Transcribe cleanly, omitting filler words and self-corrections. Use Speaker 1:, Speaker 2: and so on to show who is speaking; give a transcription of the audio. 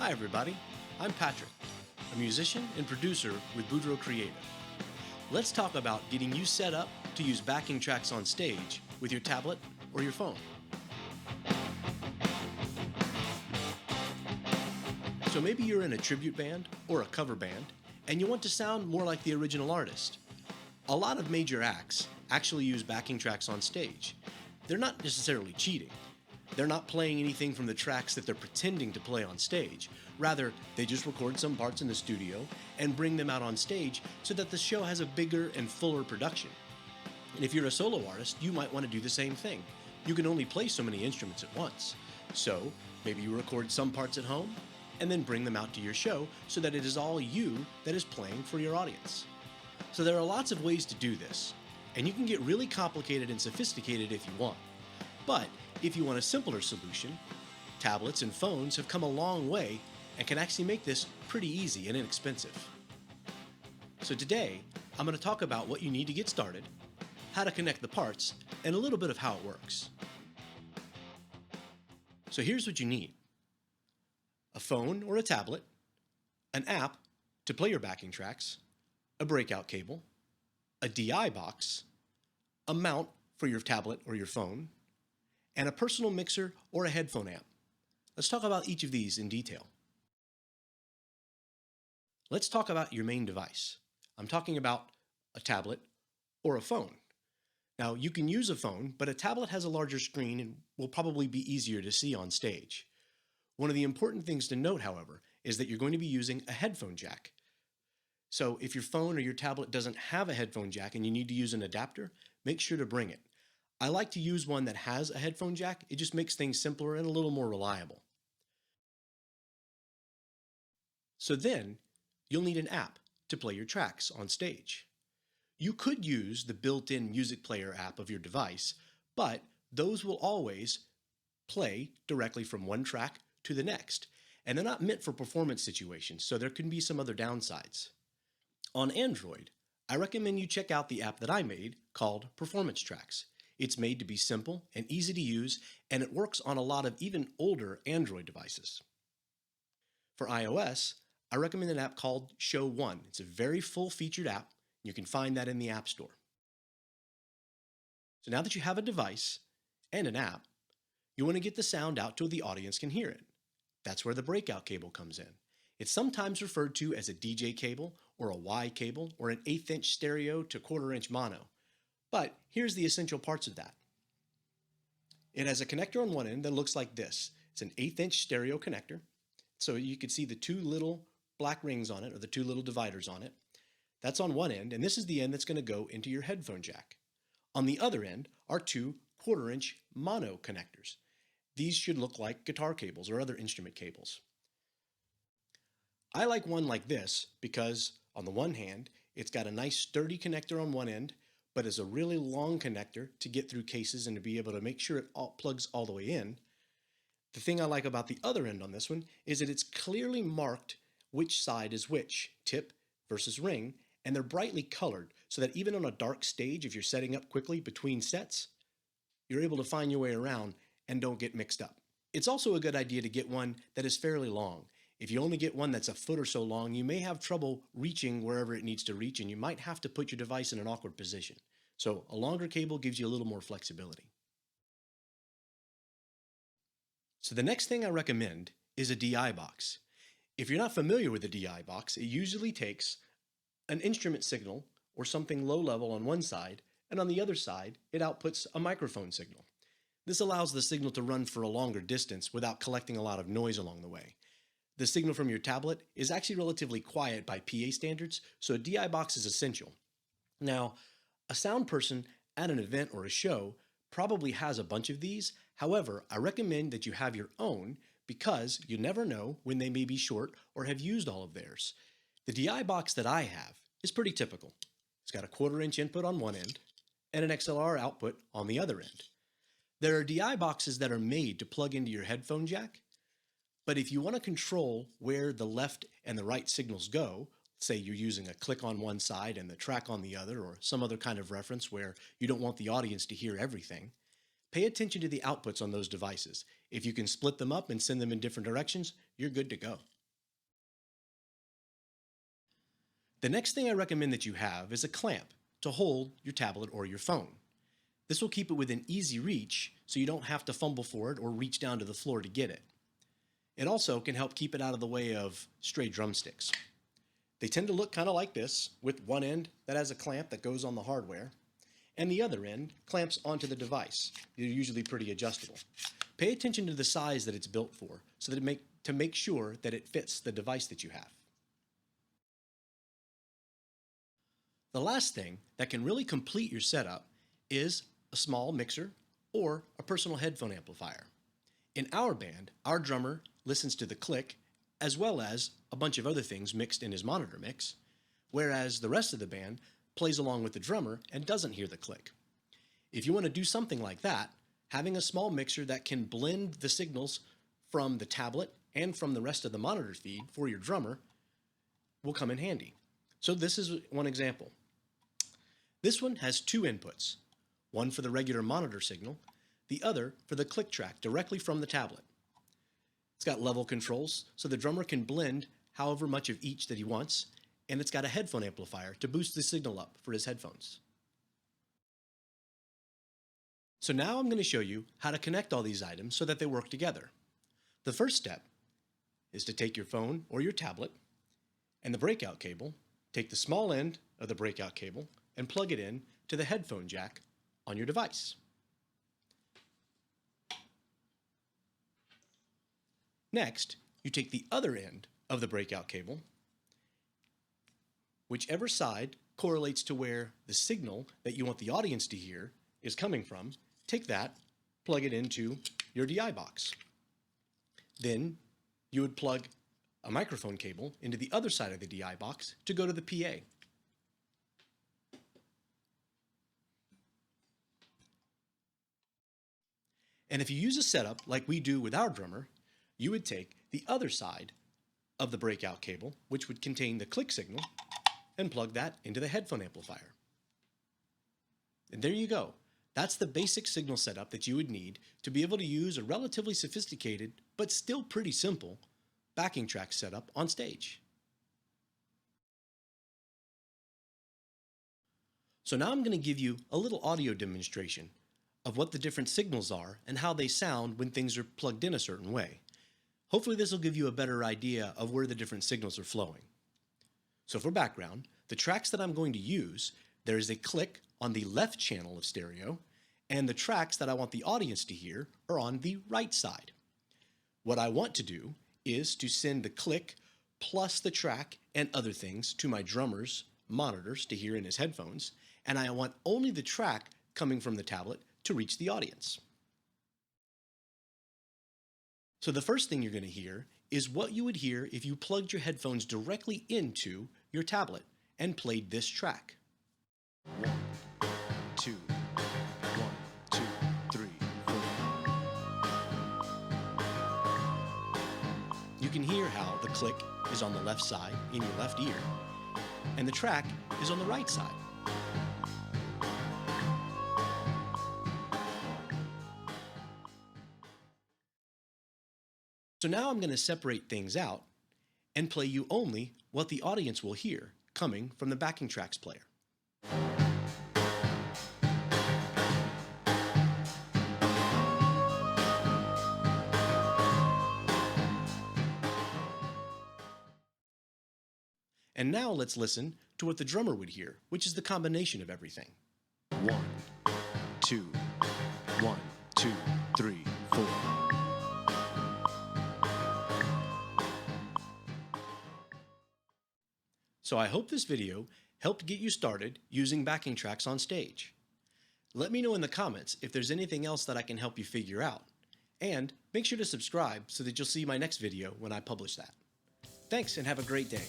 Speaker 1: Hi everybody, I'm Patrick, a musician and producer with Boudreaux Creative. Let's talk about getting you set up to use backing tracks on stage with your tablet or your phone. So maybe you're in a tribute band or a cover band and you want to sound more like the original artist. A lot of major acts actually use backing tracks on stage. They're not necessarily cheating. They're not playing anything from the tracks that they're pretending to play on stage. Rather, they just record some parts in the studio and bring them out on stage so that the show has a bigger and fuller production. And if you're a solo artist, you might want to do the same thing. You can only play so many instruments at once. So maybe you record some parts at home and then bring them out to your show so that it is all you that is playing for your audience. So there are lots of ways to do this, and you can get really complicated and sophisticated if you want. But if you want a simpler solution, tablets and phones have come a long way and can actually make this pretty easy and inexpensive. So today, I'm going to talk about what you need to get started, how to connect the parts, and a little bit of how it works. So here's what you need: a phone or a tablet, an app to play your backing tracks, a breakout cable, a DI box, a mount for your tablet or your phone, and a personal mixer or a headphone amp. Let's talk about each of these in detail. Let's talk about your main device. I'm talking about a tablet or a phone. Now, you can use a phone, but a tablet has a larger screen and will probably be easier to see on stage. One of the important things to note, however, is that you're going to be using a headphone jack. So if your phone or your tablet doesn't have a headphone jack and you need to use an adapter, make sure to bring it. I like to use one that has a headphone jack. It just makes things simpler and a little more reliable. So then, you'll need an app to play your tracks on stage. You could use the built-in music player app of your device, but those will always play directly from one track to the next, and they're not meant for performance situations, so there can be some other downsides. On Android, I recommend you check out the app that I made called Performance Tracks. It's made to be simple and easy to use, and it works on a lot of even older Android devices. For iOS, I recommend an app called Show One. It's a very full-featured app. You can find that in the App Store. So now that you have a device and an app, you want to get the sound out so the audience can hear it. That's where the breakout cable comes in. It's sometimes referred to as a DJ cable or a Y cable or an 1/8" stereo to 1/4" mono. But here's the essential parts of that. It has a connector on one end that looks like this. It's an 1/8" stereo connector. So you can see the two little black rings on it, or the two little dividers on it. That's on one end, and this is the end that's going to go into your headphone jack. On the other end are two 1/4" mono connectors. These should look like guitar cables or other instrument cables. I like one like this because on the one hand, it's got a nice sturdy connector on one end, but is a really long connector to get through cases and to be able to make sure it plugs all the way in. The thing I like about the other end on this one is that it's clearly marked which side is which, tip versus ring, and they're brightly colored so that even on a dark stage, if you're setting up quickly between sets, you're able to find your way around and don't get mixed up. It's also a good idea to get one that is fairly long. If you only get one that's a foot or so long, you may have trouble reaching wherever it needs to reach, and you might have to put your device in an awkward position. So a longer cable gives you a little more flexibility. So the next thing I recommend is a DI box. If you're not familiar with a DI box, it usually takes an instrument signal or something low level on one side, and on the other side, it outputs a microphone signal. This allows the signal to run for a longer distance without collecting a lot of noise along the way. The signal from your tablet is actually relatively quiet by PA standards, so a DI box is essential. Now, a sound person at an event or a show probably has a bunch of these. However, I recommend that you have your own because you never know when they may be short or have used all of theirs. The DI box that I have is pretty typical. It's got a 1/4" input on one end and an XLR output on the other end. There are DI boxes that are made to plug into your headphone jack, but if you want to control where the left and the right signals go, say you're using a click on one side and the track on the other, or some other kind of reference where you don't want the audience to hear everything, pay attention to the outputs on those devices. If you can split them up and send them in different directions, you're good to go. The next thing I recommend that you have is a clamp to hold your tablet or your phone. This will keep it within easy reach so you don't have to fumble for it or reach down to the floor to get it. It also can help keep it out of the way of stray drumsticks. They tend to look kind of like this, with one end that has a clamp that goes on the hardware, and the other end clamps onto the device. They're usually pretty adjustable. Pay attention to the size that it's built for so that to make sure that it fits the device that you have. The last thing that can really complete your setup is a small mixer or a personal headphone amplifier. In our band, our drummer listens to the click as well as a bunch of other things mixed in his monitor mix, whereas the rest of the band plays along with the drummer and doesn't hear the click. If you want to do something like that, having a small mixer that can blend the signals from the tablet and from the rest of the monitor feed for your drummer will come in handy. So this is one example. This one has two inputs, one for the regular monitor signal, the other for the click track directly from the tablet. It's got level controls so the drummer can blend however much of each that he wants, and it's got a headphone amplifier to boost the signal up for his headphones. So now I'm going to show you how to connect all these items so that they work together. The first step is to take your phone or your tablet and the breakout cable, take the small end of the breakout cable and plug it in to the headphone jack on your device. Next, you take the other end of the breakout cable, whichever side correlates to where the signal that you want the audience to hear is coming from, take that, plug it into your DI box. Then you would plug a microphone cable into the other side of the DI box to go to the PA. And if you use a setup like we do with our drummer, you would take the other side of the breakout cable, which would contain the click signal, and plug that into the headphone amplifier. And there you go. That's the basic signal setup that you would need to be able to use a relatively sophisticated, but still pretty simple, backing track setup on stage. So now I'm going to give you a little audio demonstration of what the different signals are and how they sound when things are plugged in a certain way. Hopefully this will give you a better idea of where the different signals are flowing. So for background, the tracks that I'm going to use, there is a click on the left channel of stereo, and the tracks that I want the audience to hear are on the right side. What I want to do is to send the click plus the track and other things to my drummer's monitors to hear in his headphones, and I want only the track coming from the tablet to reach the audience. So the first thing you're going to hear is what you would hear if you plugged your headphones directly into your tablet and played this track. 1, 2, 1, 2, 3, 4. You can hear how the click is on the left side in your left ear, and the track is on the right side. So now I'm going to separate things out and play you only what the audience will hear coming from the backing tracks player. And now let's listen to what the drummer would hear, which is the combination of everything. 1, 2, 1, 2, 3, 4. So I hope this video helped get you started using backing tracks on stage. Let me know in the comments if there's anything else that I can help you figure out. And make sure to subscribe so that you'll see my next video when I publish that. Thanks and have a great day.